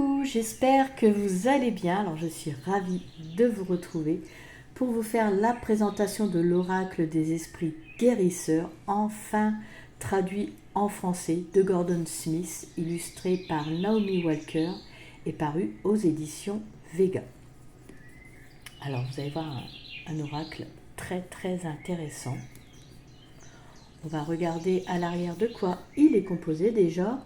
Coucou, j'espère que vous allez bien. Alors je suis ravie de vous retrouver pour vous faire la présentation de l'oracle des esprits guérisseurs, enfin traduit en français de Gordon Smith, illustré par Naomi Walker et paru aux éditions Vega. Alors vous allez voir un oracle très intéressant. On va regarder à l'arrière de quoi il est composé déjà.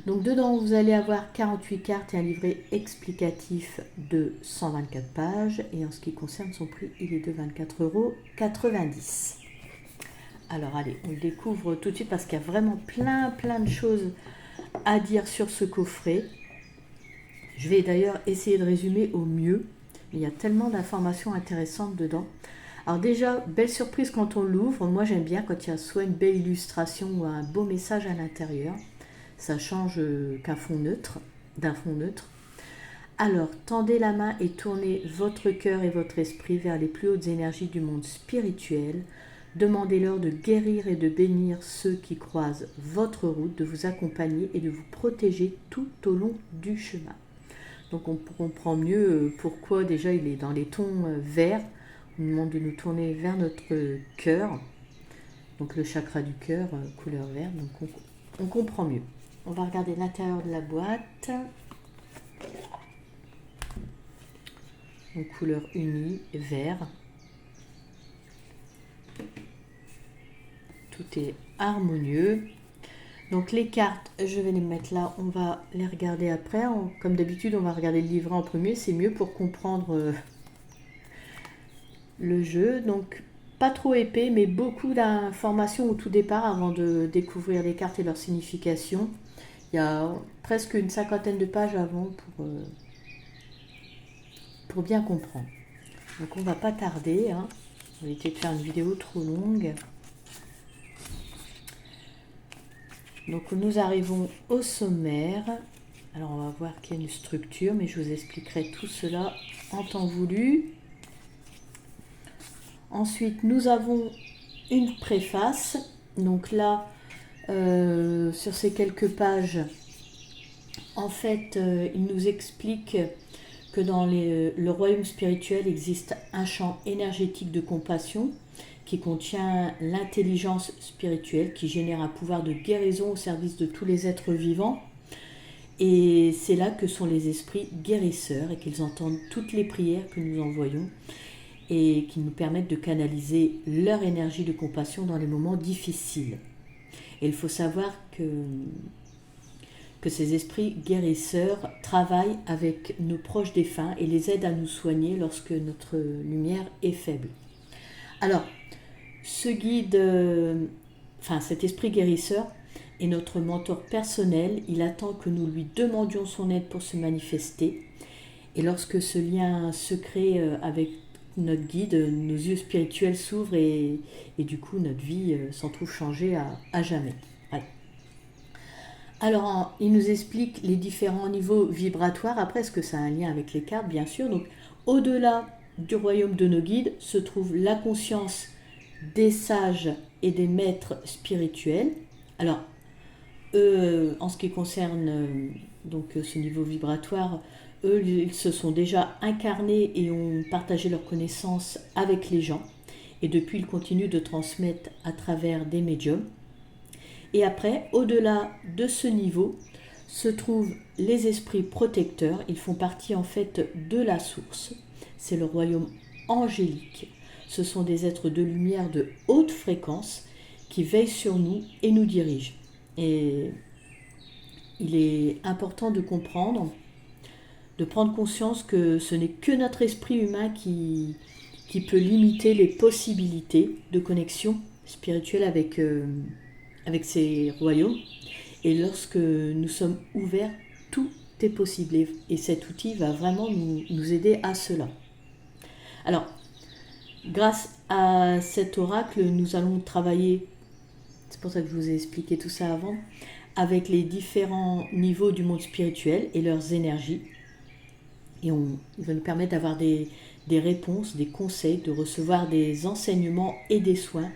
Donc dedans, vous allez avoir 48 cartes et un livret explicatif de 124 pages. Et en ce qui concerne son prix, il est de 24,90 €. Alors allez, on le découvre tout de suite parce qu'il y a vraiment plein de choses à dire sur ce coffret. Je vais d'ailleurs essayer de résumer au mieux. Il y a tellement d'informations intéressantes dedans. Alors déjà, belle surprise quand on l'ouvre. Moi j'aime bien quand il y a soit une belle illustration ou un beau message à l'intérieur. Ça change d'un fond neutre. Alors, tendez la main et tournez votre cœur et votre esprit vers les plus hautes énergies du monde spirituel. Demandez-leur de guérir et de bénir ceux qui croisent votre route, de vous accompagner et de vous protéger tout au long du chemin. Donc on comprend mieux pourquoi déjà il est dans les tons verts. On nous demande de nous tourner vers notre cœur, donc le chakra du cœur, couleur verte, donc on comprend mieux. On va regarder l'intérieur de la boîte. Donc couleur unie, vert. Tout est harmonieux. Donc les cartes, je vais les mettre là, on va les regarder après. Comme d'habitude, on va regarder le livret en premier, c'est mieux pour comprendre le jeu. Donc pas trop épais, mais beaucoup d'informations au tout départ avant de découvrir les cartes et leur signification. Il y a presque une 50aine de pages avant pour bien comprendre. Donc on va pas tarder, hein. On va éviter de faire une vidéo trop longue. Donc nous arrivons au sommaire. Alors on va voir qu'il y a une structure, mais je vous expliquerai tout cela en temps voulu. Ensuite nous avons une préface. Donc là, sur ces quelques pages, en fait, il nous explique que dans le royaume spirituel existe un champ énergétique de compassion qui contient l'intelligence spirituelle qui génère un pouvoir de guérison au service de tous les êtres vivants. Et c'est là que sont les esprits guérisseurs et qu'ils entendent toutes les prières que nous envoyons et qui nous permettent de canaliser leur énergie de compassion dans les moments difficiles. Et il faut savoir que ces esprits guérisseurs travaillent avec nos proches défunts et les aident à nous soigner lorsque notre lumière est faible. Alors, ce guide, cet esprit guérisseur est notre mentor personnel. Il attend que nous lui demandions son aide pour se manifester. Et lorsque ce lien se crée avec notre guide, nos yeux spirituels s'ouvrent et du coup notre vie s'en trouve changée à jamais. Voilà. Alors il nous explique les différents niveaux vibratoires. Après, est-ce que ça a un lien avec les cartes? Bien sûr. Donc au-delà du royaume de nos guides se trouve la conscience des sages et des maîtres spirituels. Alors eux, en ce qui concerne ce niveau vibratoire, eux, ils se sont déjà incarnés et ont partagé leurs connaissances avec les gens. Et depuis, ils continuent de transmettre à travers des médiums. Et après, au-delà de ce niveau, se trouvent les esprits protecteurs. Ils font partie en fait de la source. C'est le royaume angélique. Ce sont des êtres de lumière de haute fréquence qui veillent sur nous et nous dirigent. Et il est important de comprendre, de prendre conscience que ce n'est que notre esprit humain qui peut limiter les possibilités de connexion spirituelle avec ces royaumes. Et lorsque nous sommes ouverts, tout est possible. Et cet outil va vraiment nous aider à cela. Alors, grâce à cet oracle, nous allons travailler, c'est pour ça que je vous ai expliqué tout ça avant, avec les différents niveaux du monde spirituel et leurs énergies. Et il va nous permettre d'avoir des réponses, des conseils, de recevoir des enseignements et des soins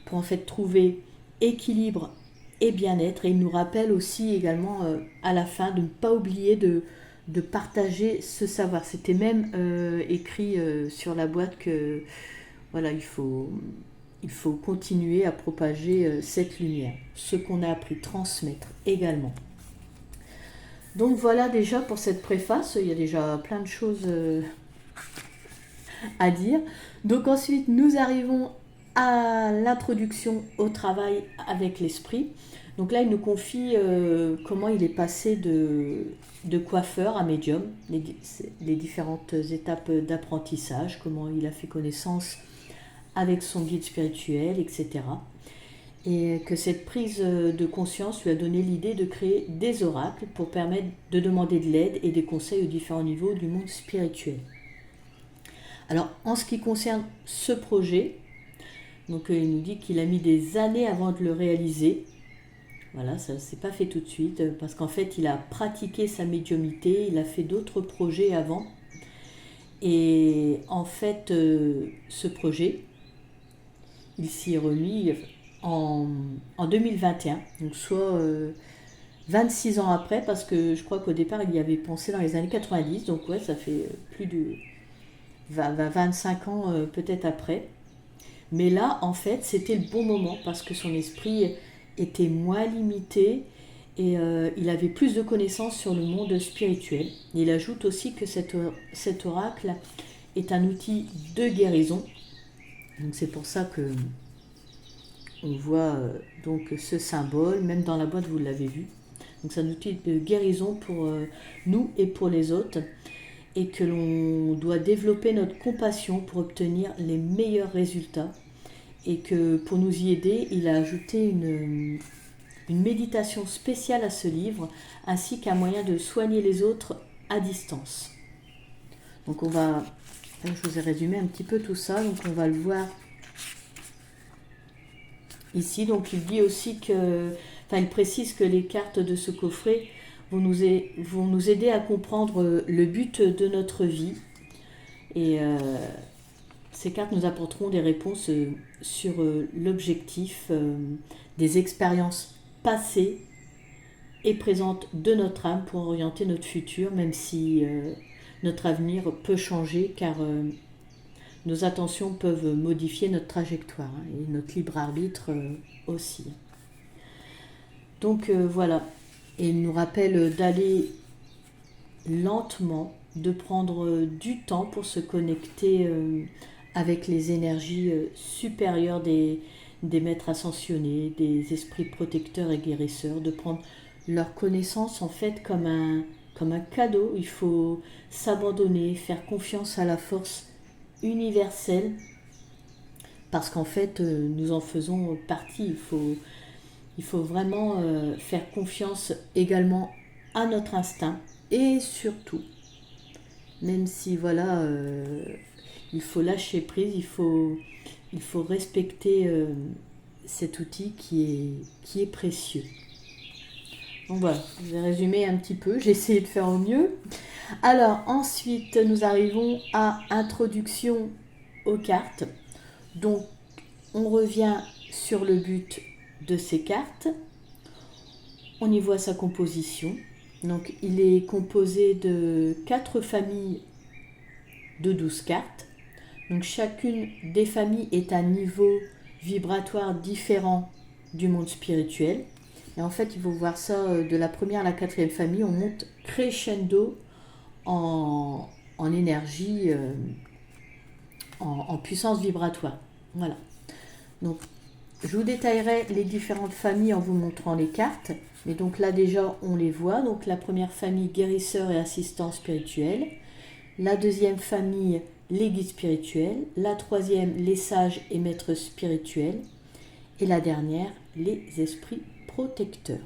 pour en fait trouver équilibre et bien-être. Et il nous rappelle aussi également à la fin de ne pas oublier de de partager ce savoir. C'était même écrit sur la boîte que voilà, il faut continuer à propager cette lumière. Ce qu'on a appris, transmettre également. Donc voilà déjà pour cette préface, il y a déjà plein de choses à dire. Donc ensuite, nous arrivons à l'introduction au travail avec l'esprit. Donc là, il nous confie comment il est passé de coiffeur à médium, les différentes étapes d'apprentissage, comment il a fait connaissance avec son guide spirituel, etc. Et que cette prise de conscience lui a donné l'idée de créer des oracles pour permettre de demander de l'aide et des conseils aux différents niveaux du monde spirituel. Alors, en ce qui concerne ce projet, donc il nous dit qu'il a mis des années avant de le réaliser. Voilà, ça ne s'est pas fait tout de suite, parce qu'en fait, il a pratiqué sa médiumnité, il a fait d'autres projets avant. Et en fait, ce projet, il s'y est remis en 2021, donc soit 26 ans après, parce que je crois qu'au départ, il y avait pensé dans les années 90, donc ouais, ça fait plus de 25 ans peut-être après. Mais là, en fait, c'était le bon moment, parce que son esprit était moins limité et il avait plus de connaissances sur le monde spirituel. Il ajoute aussi que cet oracle est un outil de guérison. Donc c'est pour ça que on voit donc ce symbole, même dans la boîte vous l'avez vu. Donc c'est un outil de guérison pour nous et pour les autres, et que l'on doit développer notre compassion pour obtenir les meilleurs résultats. Et que pour nous y aider, il a ajouté une méditation spéciale à ce livre, ainsi qu'un moyen de soigner les autres à distance. Donc je vous ai résumé un petit peu tout ça, donc on va le voir ici. Donc il dit aussi il précise que les cartes de ce coffret vont nous aider à comprendre le but de notre vie. Et ces cartes nous apporteront des réponses sur l'objectif des expériences passées et présentes de notre âme pour orienter notre futur, même si notre avenir peut changer, car nos attentions peuvent modifier notre trajectoire et notre libre arbitre aussi. Donc voilà, et il nous rappelle d'aller lentement, de prendre du temps pour se connecter avec les énergies supérieures des maîtres ascensionnés, des esprits protecteurs et guérisseurs, de prendre leur connaissance en fait comme un cadeau. Il faut s'abandonner, faire confiance à la force universelle, parce qu'en fait nous en faisons partie. Il faut vraiment faire confiance également à notre instinct, et surtout, même si voilà, il faut lâcher prise, il faut respecter cet outil qui est précieux. Donc voilà, je vais résumer un petit peu, j'ai essayé de faire au mieux. Alors ensuite, nous arrivons à introduction aux cartes. Donc on revient sur le but de ces cartes. On y voit sa composition. Donc il est composé de 4 familles de 12 cartes. Donc chacune des familles est à un niveau vibratoire différent du monde spirituel. Et en fait, il faut voir ça de la première à la 4e famille. On monte crescendo en énergie, en puissance vibratoire. Voilà. Donc, je vous détaillerai les différentes familles en vous montrant les cartes. Mais donc là, déjà, on les voit. Donc, la première famille, guérisseurs et assistants spirituels. La deuxième famille, les guides spirituels. La troisième, les sages et maîtres spirituels. Et la dernière, les esprits protecteurs.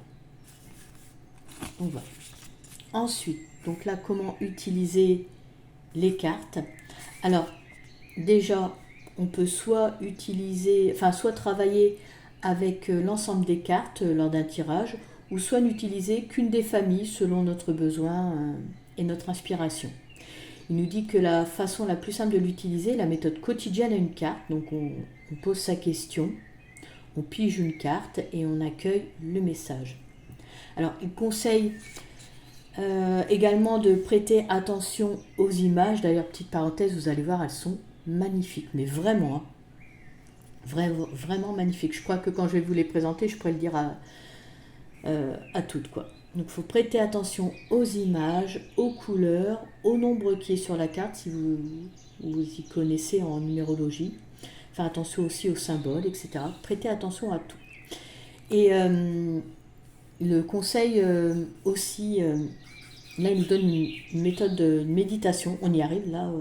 Donc voilà. Ensuite, donc là, comment utiliser les cartes? Alors, déjà, on peut soit travailler avec l'ensemble des cartes lors d'un tirage, ou soit n'utiliser qu'une des familles selon notre besoin et notre inspiration. Il nous dit que la façon la plus simple de l'utiliser est la méthode quotidienne à une carte. Donc on pose sa question, on pige une carte et on accueille le message. Alors il conseille Également de prêter attention aux images. D'ailleurs, petite parenthèse, vous allez voir, elles sont magnifiques, mais vraiment, hein. Vraiment magnifiques. Je crois que quand je vais vous les présenter, je pourrais le dire à toutes, quoi. Donc il faut prêter attention aux images, aux couleurs, au nombre qui est sur la carte, si vous y connaissez en numérologie. Faire attention aussi aux symboles, etc. Prêtez attention à tout. Et le conseil aussi, là il nous donne une méthode de méditation. On y arrive là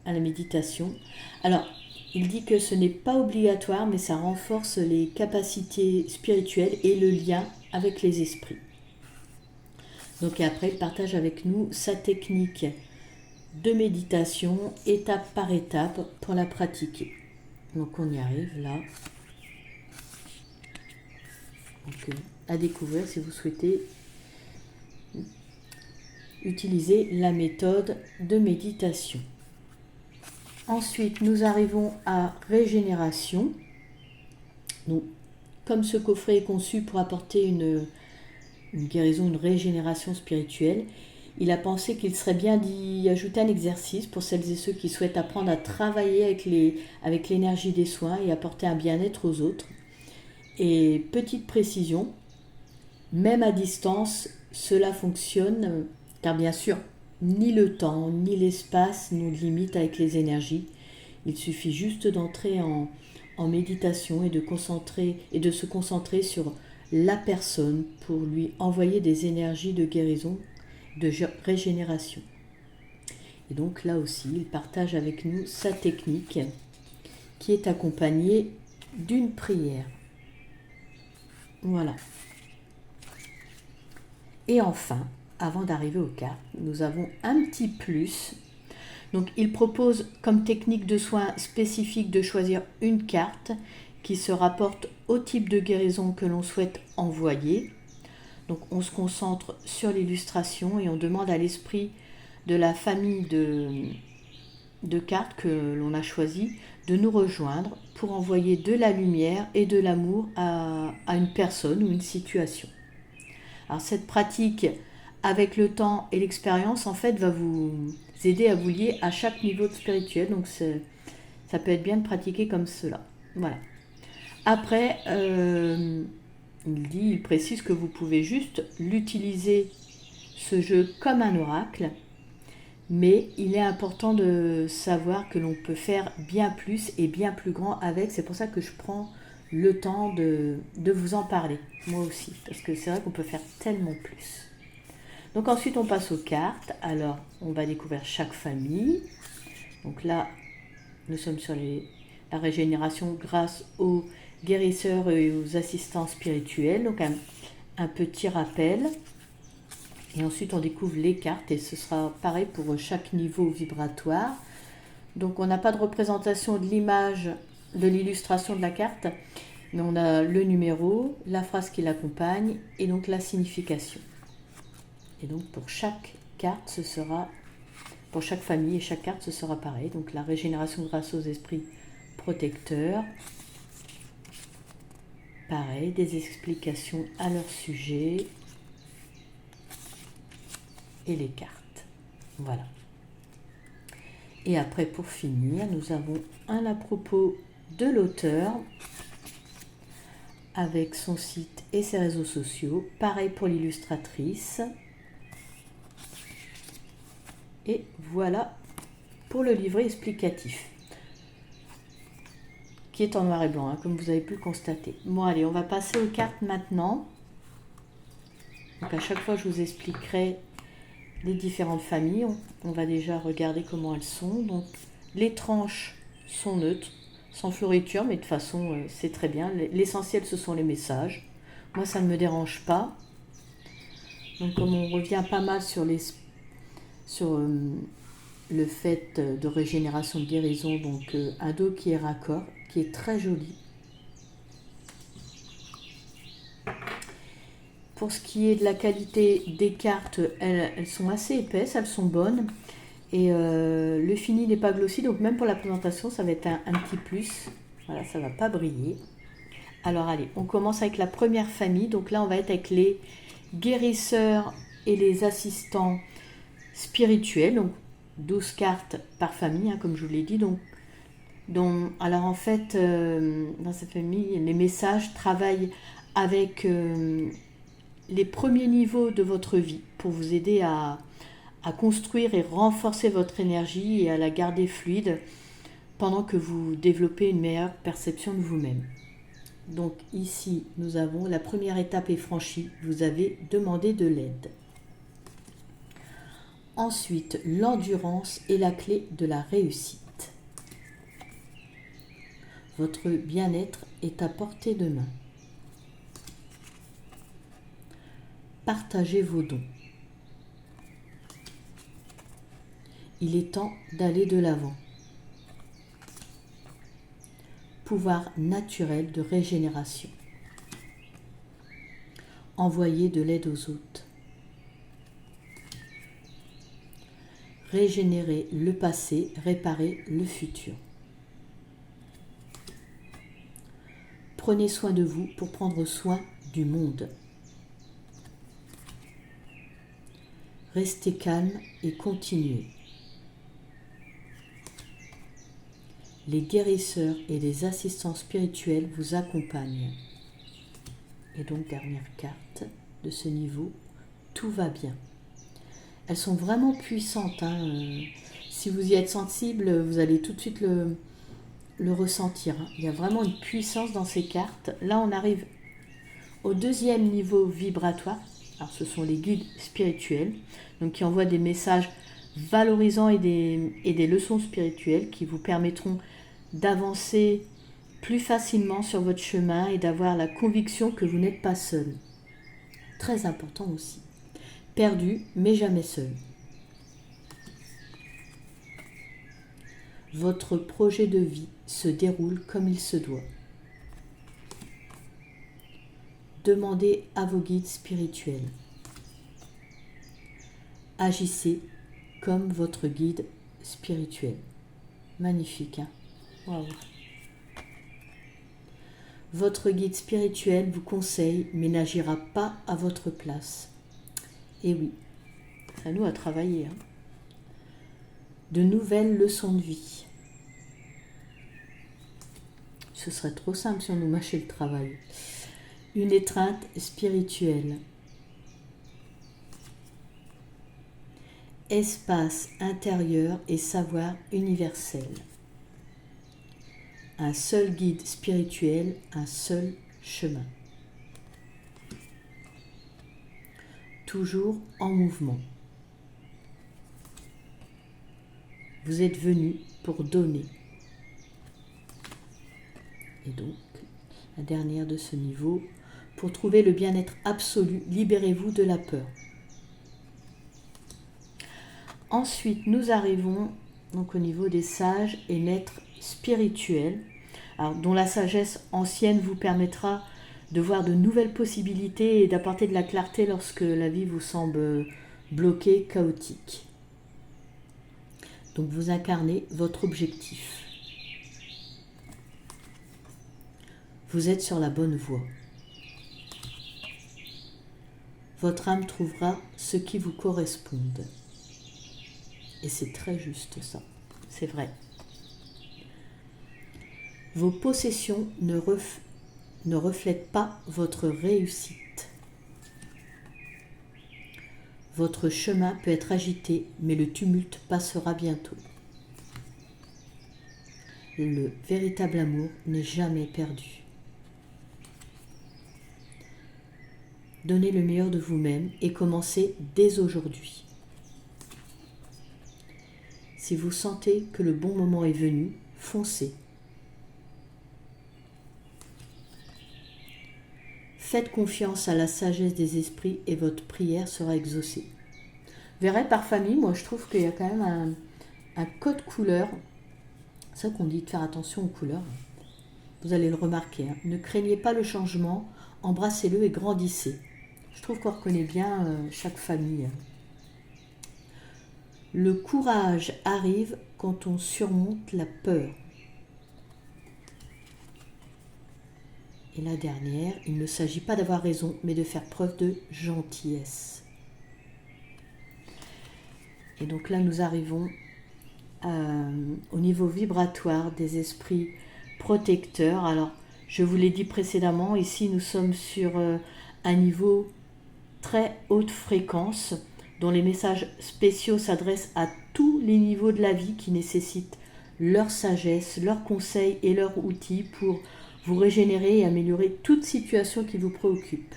à la méditation. Alors, il dit que ce n'est pas obligatoire, mais ça renforce les capacités spirituelles et le lien avec les esprits. Donc et après, il partage avec nous sa technique de méditation, étape par étape, pour la pratiquer. Donc on y arrive là. Donc, à découvrir si vous souhaitez utiliser la méthode de méditation. Ensuite, nous arrivons à régénération. Donc, comme ce coffret est conçu pour apporter une guérison, une régénération spirituelle, il a pensé qu'il serait bien d'y ajouter un exercice pour celles et ceux qui souhaitent apprendre à travailler avec l'énergie des soins et apporter un bien-être aux autres. Et petite précision, même à distance, cela fonctionne, car bien sûr, ni le temps, ni l'espace nous limitent avec les énergies. Il suffit juste d'entrer en méditation et de se concentrer sur la personne pour lui envoyer des énergies de guérison, de régénération. Et donc là aussi, il partage avec nous sa technique qui est accompagnée d'une prière. Voilà. Et enfin, avant d'arriver aux cartes, nous avons un petit plus. Donc il propose comme technique de soins spécifique de choisir une carte qui se rapporte au type de guérison que l'on souhaite envoyer. Donc on se concentre sur l'illustration et on demande à l'esprit de la famille de cartes que l'on a choisi de nous rejoindre pour envoyer de la lumière et de l'amour à une personne ou une situation. Alors cette pratique, avec le temps et l'expérience, en fait, va vous aider à vous lier à chaque niveau spirituel. Donc ça peut être bien de pratiquer comme cela. Voilà. Après, il précise que vous pouvez juste l'utiliser, ce jeu, comme un oracle. Mais il est important de savoir que l'on peut faire bien plus et bien plus grand avec. C'est pour ça que je prends le temps de vous en parler, moi aussi. Parce que c'est vrai qu'on peut faire tellement plus. Donc ensuite, on passe aux cartes. Alors, on va découvrir chaque famille. Donc là, nous sommes sur la régénération grâce aux guérisseurs et aux assistants spirituels. Donc un petit rappel. Et ensuite, on découvre les cartes et ce sera pareil pour chaque niveau vibratoire. Donc, on n'a pas de représentation de l'image, de l'illustration de la carte, mais on a le numéro, la phrase qui l'accompagne et donc la signification. Et donc, pour chaque carte, pour chaque famille et chaque carte, ce sera pareil. Donc, la régénération grâce aux esprits protecteurs. Pareil, des explications à leur sujet. Et les cartes. Voilà. Et après, pour finir, nous avons un à propos de l'auteur avec son site et ses réseaux sociaux. Pareil pour l'illustratrice. Et voilà pour le livret explicatif qui est en noir et blanc, hein, comme vous avez pu le constater. Bon, allez, on va passer aux cartes maintenant. Donc à chaque fois, je vous expliquerai les différentes familles. On va déjà regarder comment elles sont. Donc, les tranches sont neutres, sans floriture, mais de toute façon, c'est très bien. L'essentiel, ce sont les messages. Moi, ça ne me dérange pas. Donc, comme on revient pas mal sur le fait de régénération, de guérison, donc un dos qui est raccord, qui est très joli. Pour ce qui est de la qualité des cartes, elles sont assez épaisses, elles sont bonnes. Et le fini n'est pas glossy, donc même pour la présentation, ça va être un petit plus. Voilà, ça ne va pas briller. Alors allez, on commence avec la première famille. Donc là, on va être avec les guérisseurs et les assistants spirituels, donc 12 cartes par famille, comme je vous l'ai dit. Alors en fait, dans cette famille, les messages travaillent avec les premiers niveaux de votre vie pour vous aider à construire et renforcer votre énergie et à la garder fluide pendant que vous développez une meilleure perception de vous-même. Donc ici, nous avons la première étape est franchie, vous avez demandé de l'aide. Ensuite, l'endurance est la clé de la réussite. Votre bien-être est à portée de main. Partagez vos dons. Il est temps d'aller de l'avant. Pouvoir naturel de régénération. Envoyer de l'aide aux autres. Régénérer le passé, réparer le futur. Prenez soin de vous pour prendre soin du monde. Restez calme et continuez. Les guérisseurs et les assistants spirituels vous accompagnent. Et donc, dernière carte de ce niveau, tout va bien. Elles sont vraiment puissantes. Si vous y êtes sensible, vous allez tout de suite le ressentir. Il y a vraiment une puissance dans ces cartes. Là, on arrive au deuxième niveau vibratoire. Alors, ce sont les guides spirituels, donc qui envoient des messages valorisants et des leçons spirituelles qui vous permettront d'avancer plus facilement sur votre chemin et d'avoir la conviction que vous n'êtes pas seul. Très important aussi. Perdu, mais jamais seul. Votre projet de vie se déroule comme il se doit. Demandez à vos guides spirituels. Agissez comme votre guide spirituel. Magnifique, hein? Waouh. Votre guide spirituel vous conseille, mais n'agira pas à votre place. Et oui, c'est à nous à travailler. De nouvelles leçons de vie. Ce serait trop simple si on nous mâchait le travail. Une étreinte spirituelle. Espace intérieur et savoir universel. Un seul guide spirituel, un seul chemin. Toujours en mouvement. Vous êtes venu pour donner. Et donc, la dernière de ce niveau, pour trouver le bien-être absolu, libérez-vous de la peur. Ensuite, nous arrivons donc au niveau des sages et maîtres spirituels, alors, dont la sagesse ancienne vous permettra de voir de nouvelles possibilités et d'apporter de la clarté lorsque la vie vous semble bloquée, chaotique. Donc vous incarnez votre objectif. Vous êtes sur la bonne voie. Votre âme trouvera ce qui vous correspond. Et c'est très juste ça, c'est vrai. Vos possessions ne reflètent pas votre réussite. Votre chemin peut être agité, mais le tumulte passera bientôt. Le véritable amour n'est jamais perdu. Donnez le meilleur de vous-même et commencez dès aujourd'hui. Si vous sentez que le bon moment est venu, foncez. Faites confiance à la sagesse des esprits et votre prière sera exaucée. Vous verrez, par famille, moi je trouve qu'il y a quand même un code couleur. C'est ça qu'on dit de faire attention aux couleurs. Vous allez le remarquer. Ne craignez pas le changement, embrassez-le et grandissez. Je trouve qu'on reconnaît bien chaque famille. Le courage arrive quand on surmonte la peur. Et la dernière, il ne s'agit pas d'avoir raison, mais de faire preuve de gentillesse. Et donc là, nous arrivons au niveau vibratoire des esprits protecteurs. Alors, je vous l'ai dit précédemment, ici nous sommes sur un niveau très haute fréquence dont les messages spéciaux s'adressent à tous les niveaux de la vie qui nécessitent leur sagesse, leurs conseils et leurs outils pour vous régénérer et améliorer toute situation qui vous préoccupe.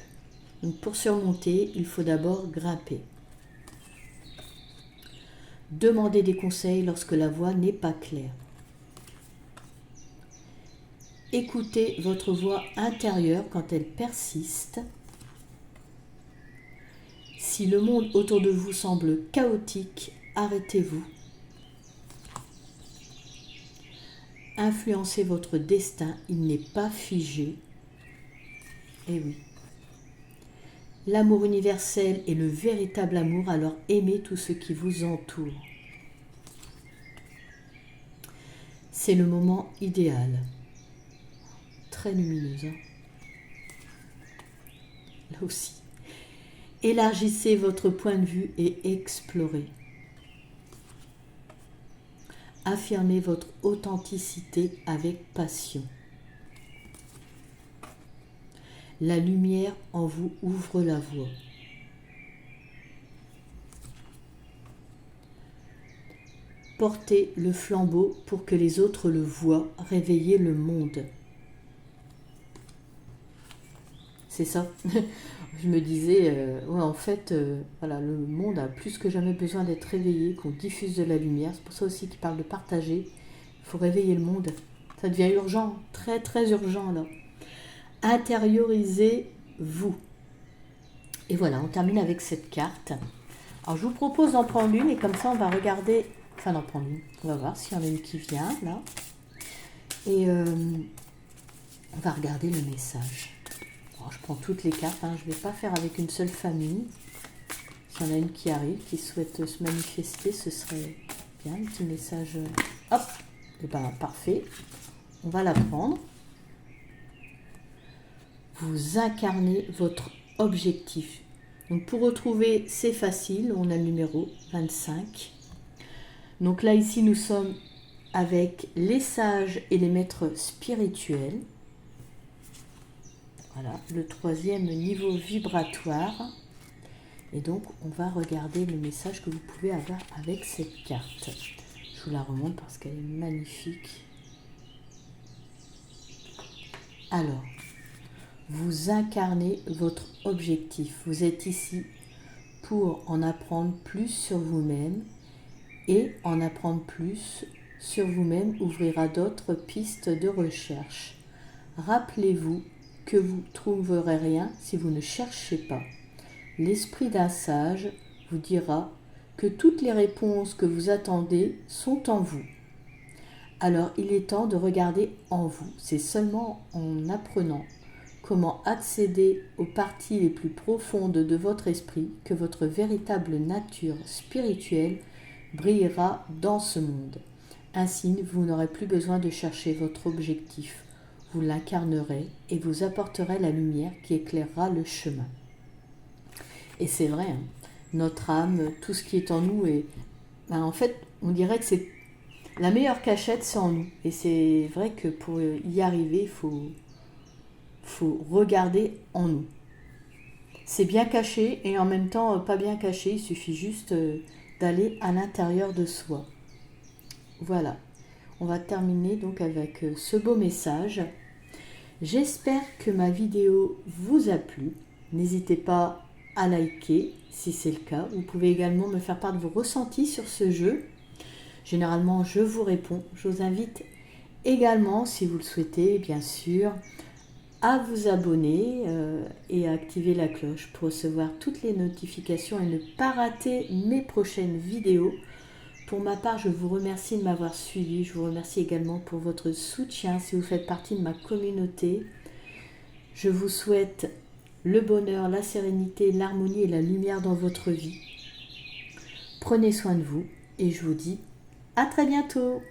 Donc pour surmonter, il faut d'abord grimper. Demandez des conseils lorsque la voix n'est pas claire. Écoutez votre voix intérieure quand elle persiste. Si le monde autour de vous semble chaotique, arrêtez-vous. Influencez votre destin, il n'est pas figé. Eh oui. L'amour universel est le véritable amour, alors aimez tout ce qui vous entoure. C'est le moment idéal. Très lumineuse. Hein, là aussi. Élargissez votre point de vue et explorez. Affirmez votre authenticité avec passion. La lumière en vous ouvre la voie. Portez le flambeau pour que les autres le voient, réveillez le monde. C'est ça. Je me disais, ouais, en fait, voilà, le monde a plus que jamais besoin d'être réveillé, qu'on diffuse de la lumière. C'est pour ça aussi qu'il parle de partager. Il faut réveiller le monde. Ça devient urgent, très très urgent là. Intériorisez-vous. Et voilà, on termine avec cette carte. Alors je vous propose d'en prendre une et comme ça on va regarder, enfin d'en prendre une, on va voir s'il y en a une qui vient là. Et on va regarder le message. Alors, je prends toutes les cartes, hein. Je ne vais pas faire avec une seule famille. S'il y en a une qui arrive, qui souhaite se manifester, ce serait bien, un petit message. Hop, et ben parfait. On va la prendre. Vous incarnez votre objectif. Donc pour retrouver, c'est facile, on a le numéro 25. Donc là ici nous sommes avec les sages et les maîtres spirituels. Voilà, le troisième niveau vibratoire. Et donc on va regarder le message que vous pouvez avoir avec cette carte. Je vous la remonte parce qu'elle est magnifique. Alors, vous incarnez votre objectif. Vous êtes ici pour en apprendre plus sur vous-même et en apprendre plus sur vous-même ouvrira d'autres pistes de recherche. Rappelez-vous que vous ne trouverez rien si vous ne cherchez pas. L'esprit d'un sage vous dira que toutes les réponses que vous attendez sont en vous. Alors il est temps de regarder en vous. C'est seulement en apprenant comment accéder aux parties les plus profondes de votre esprit que votre véritable nature spirituelle brillera dans ce monde. Ainsi, vous n'aurez plus besoin de chercher votre objectif. Vous l'incarnerez et vous apporterez la lumière qui éclairera le chemin. Et c'est vrai, hein, notre âme, tout ce qui est en nous, en fait, on dirait que c'est la meilleure cachette, c'est en nous. Et c'est vrai que pour y arriver, il faut regarder en nous. C'est bien caché et en même temps pas bien caché, il suffit juste d'aller à l'intérieur de soi. Voilà, on va terminer donc avec ce beau message. J'espère que ma vidéo vous a plu. N'hésitez pas à liker si c'est le cas. Vous pouvez également me faire part de vos ressentis sur ce jeu. Généralement, je vous réponds. Je vous invite également, si vous le souhaitez, bien sûr, à vous abonner et à activer la cloche pour recevoir toutes les notifications et ne pas rater mes prochaines vidéos. Pour ma part, je vous remercie de m'avoir suivi. Je vous remercie également pour votre soutien si vous faites partie de ma communauté. Je vous souhaite le bonheur, la sérénité, l'harmonie et la lumière dans votre vie. Prenez soin de vous et je vous dis à très bientôt.